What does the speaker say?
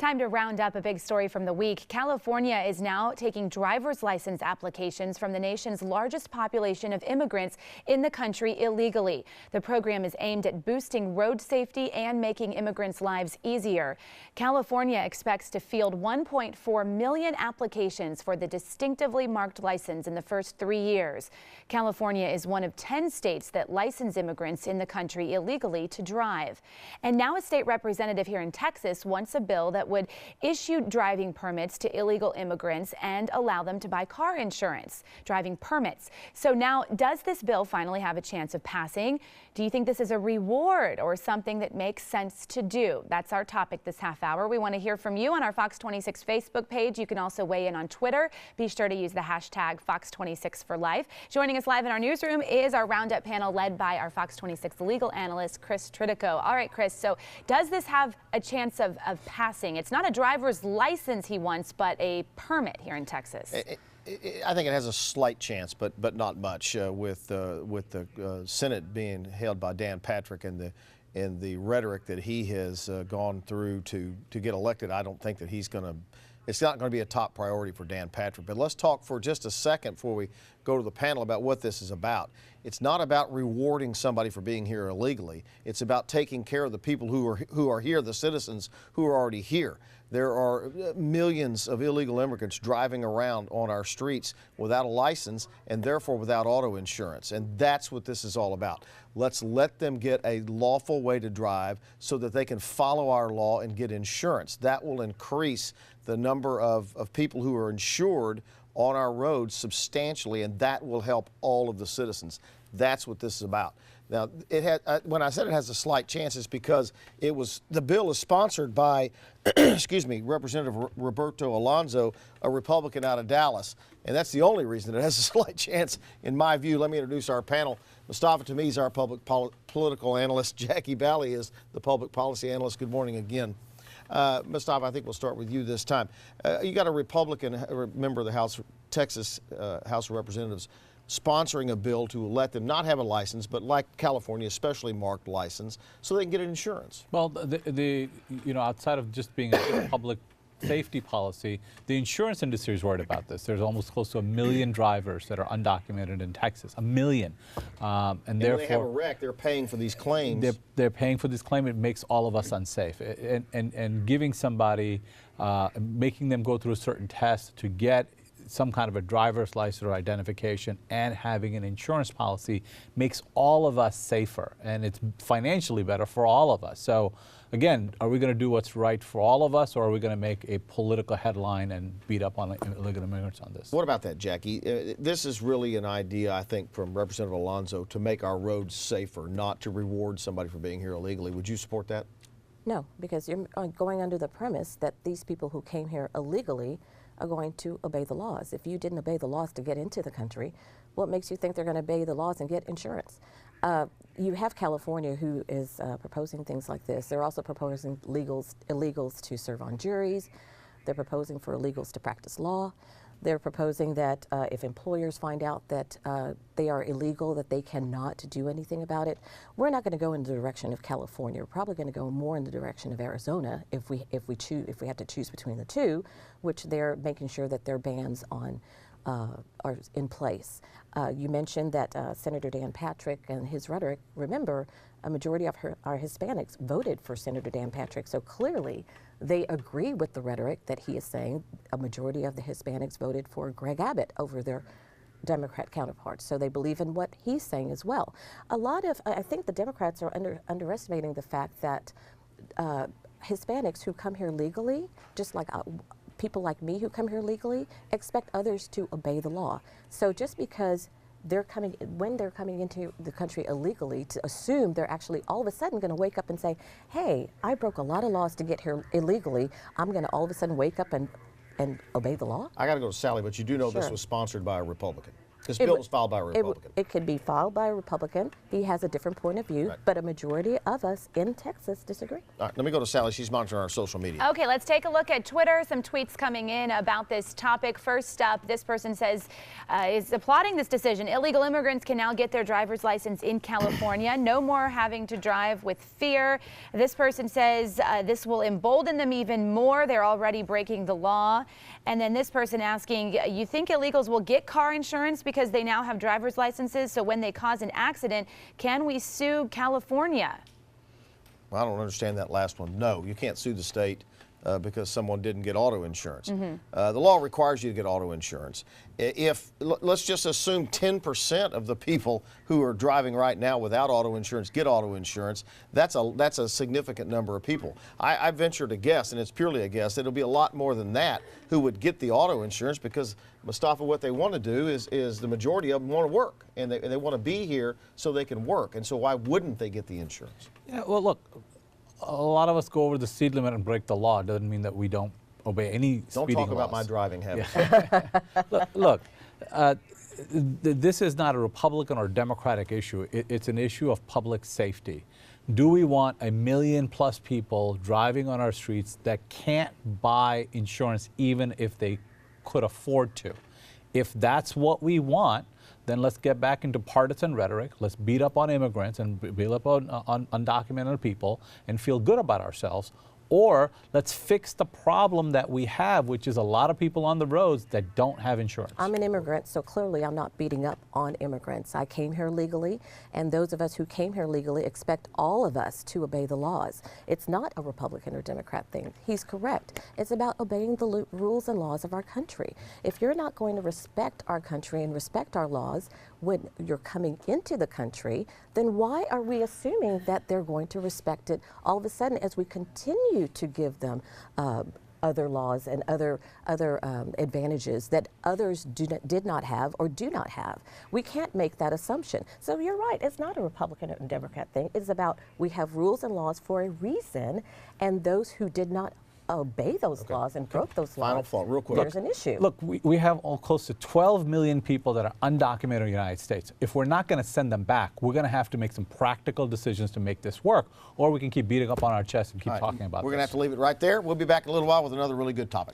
Time to round up a big story from the week. California is now taking driver's license applications from the nation's largest population of immigrants in the country illegally. The program is aimed at boosting road safety and making immigrants' lives easier. California expects to field 1.4 million applications for the distinctively marked license in the first 3 years. California is one of 10 states that license immigrants in the country illegally to drive. And now a state representative here in Texas wants a bill that would issue driving permits to illegal immigrants and allow them to buy car insurance, driving permits. So now, does this bill finally have a chance of passing? Do you think this is a reward or something that makes sense to do? That's our topic this half hour. We want to hear from you on our Fox 26 Facebook page. You can also weigh in on Twitter. Be sure to use the hashtag Fox26forlife. Joining us live in our newsroom is our roundup panel led by our Fox 26 legal analyst, Chris Tridico. All right, Chris, so does this have a chance of passing? It's not a driver's license he wants, but a permit here in Texas. I think it has a slight chance, but not much. With the Senate being held by Dan Patrick and the rhetoric that he has gone through to get elected, I don't think that it's not going to be a top priority for Dan Patrick. But let's talk for just a second before we go to the panel about what this is about. It's not about rewarding somebody for being here illegally. It's about taking care of the people who are here, the citizens who are already here. There are millions of illegal immigrants driving around on our streets without a license and therefore without auto insurance. And that's what this is all about. Let's let them get a lawful way to drive so that they can follow our law and get insurance. That will increase the number of people who are insured on our roads substantially, and that will help all of the citizens. That's what this is about. Now, when I said it has a slight chance, it's because the bill is sponsored by, excuse me, Representative Roberto Alonzo, a Republican out of Dallas, and that's the only reason it has a slight chance, in my view. Let me introduce our panel. Mustafa Tamiz is our political analyst. Jackie Bally is the public policy analyst. Good morning again. Mustafa, I think we'll start with you this time. You got a Republican member of the Texas House of Representatives sponsoring a bill to let them not have a license, but like California, especially marked license, so they can get insurance. Well, outside of just being a public safety policy, the insurance industry is worried about this. There's almost close to 1 million drivers that are undocumented in Texas. 1 million. And therefore, when they have a wreck, they're paying for these claims. They're paying for this claim. It makes all of us unsafe. And giving somebody, making them go through a certain test to get some kind of a driver's license or identification and having an insurance policy makes all of us safer, and it's financially better for all of us. So again, are we going to do what's right for all of us, or are we going to make a political headline and beat up on illegal immigrants on this? What about that, Jackie? This is really an idea, I think, from Representative Alonzo to make our roads safer, not to reward somebody for being here illegally. Would you support that? No, because you're going under the premise that these people who came here illegally are going to obey the laws. If you didn't obey the laws to get into the country, what makes you think they're going to obey the laws and get insurance? You have California who is proposing things like this. They're also proposing illegals to serve on juries. They're proposing for illegals to practice law. They're proposing that if employers find out that they are illegal, that they cannot do anything about it. We're not going to go in the direction of California. We're probably going to go more in the direction of Arizona if we have to choose between the two, which they're making sure that their bans on are in place. You mentioned that Senator Dan Patrick and his rhetoric. Remember, a majority of our Hispanics voted for Senator Dan Patrick, so clearly they agree with the rhetoric that he is saying. A majority of the Hispanics voted for Greg Abbott over their Democrat counterparts, so they believe in what he's saying as well. I think the Democrats are underestimating the fact that Hispanics who come here legally, just like people like me who come here legally, expect others to obey the law. So just because when they're coming into the country illegally, to assume they're actually all of a sudden going to wake up and say, hey, I broke a lot of laws to get here illegally, I'm going to all of a sudden wake up and obey the law? I got to go to Sally, but you do know This was sponsored by a Republican. This bill was filed by a Republican. It could be filed by a Republican. He has a different point of view, but a majority of us in Texas disagree. All right, let me go to Sally. She's monitoring our social media. Okay, let's take a look at Twitter. Some tweets coming in about this topic. First up, this person says, is applauding this decision. Illegal immigrants can now get their driver's license in California. No more having to drive with fear. This person says this will embolden them even more. They're already breaking the law. And then this person asking, you think illegals will get car insurance because they now have driver's licenses? So when they cause an accident, can we sue California? Well, I don't understand that last one. No, you can't sue the state because someone didn't get auto insurance. The law requires you to get auto insurance. Let's just assume 10% of the people who are driving right now without auto insurance get auto insurance. That's a significant number of people. I venture to guess, and it's purely a guess, that it'll be a lot more than that who would get the auto insurance because, Mustafa, what they want to do is the majority of them want to work, and they want to be here so they can work. And so why wouldn't they get the insurance? Yeah, well, look, a lot of us go over the speed limit and break the law. It doesn't mean that we don't obey any speeding laws. Don't talk about my driving habits. Yeah. Look, this is not a Republican or Democratic issue. It's an issue of public safety. Do we want 1 million+ people driving on our streets that can't buy insurance even if they could afford to? If that's what we want, then let's get back into partisan rhetoric. Let's beat up on immigrants and beat up on undocumented people and feel good about ourselves. Or let's fix the problem that we have, which is a lot of people on the roads that don't have insurance. I'm an immigrant, so clearly I'm not beating up on immigrants. I came here legally, and those of us who came here legally expect all of us to obey the laws. It's not a Republican or Democrat thing. He's correct. It's about obeying the rules and laws of our country. If you're not going to respect our country and respect our laws when you're coming into the country, then why are we assuming that they're going to respect it all of a sudden as we continue to give them other laws and other advantages that others did not have or do not have? We can't make that assumption. So you're right, it's not a Republican or Democrat thing. It's about we have rules and laws for a reason, and those who did not obey those laws and broke those laws, Final thought, real quick. there's an issue. Look, we have close to 12 million people that are undocumented in the United States. If we're not going to send them back, we're going to have to make some practical decisions to make this work, or we can keep beating up on our chest and keep talking about it. We're going to have to leave it right there. We'll be back in a little while with another really good topic.